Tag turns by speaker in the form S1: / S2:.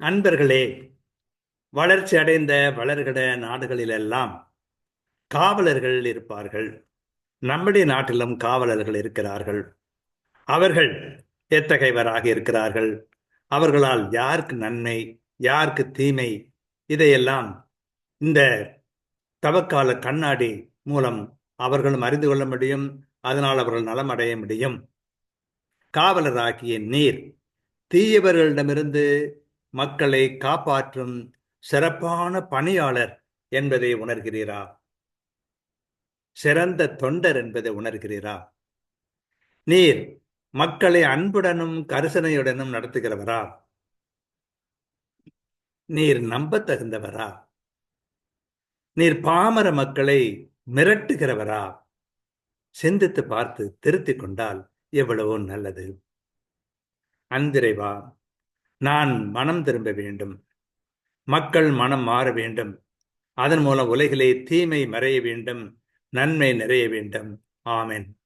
S1: அன்பர்களே, வளர்ச்சி அடைந்த வளர்கிற நாடுகளிலெல்லாம் காவலர்கள் இருப்பார்கள். நம்முடைய நாட்டிலும் காவலர்கள் இருக்கிறார்கள். அவர்கள் எத்தகையவராக இருக்கிறார்கள்? அவர்களால் யாருக்கு நன்மை, யாருக்கு தீமை, இதையெல்லாம் இந்த தவக்கால கண்ணாடி மூலம் அவர்களும் அறிந்து கொள்ள முடியும். அதனால் அவர்கள் நலம் அடைய முடியும். காவலராகிய நீர் தீயவர்களிடமிருந்து மக்களை காப்பாற்றும் சிறப்பான பணியாளர் என்பதை உணர்கிறீரா? சிறந்த தொண்டர் என்பதை உணர்கிறீரா? நீர் மக்களை அன்புடனும் கரிசனையுடனும் நடத்துகிறவரா? நீர் நம்பத்தகுந்தவரா? நீர் பாமர மக்களை மிரட்டுகிறவரா? சிந்தித்து பார்த்து திருத்திக் கொண்டால் எவ்வளவோ நல்லது. அன்பிறைவா, நான் மனம் திரும்ப வேண்டும். மக்கள் மனம் மாற வேண்டும். அதன் மூலம் உலகிலே தீமை மறைய வேண்டும், நன்மை நிறைய வேண்டும். ஆமென்.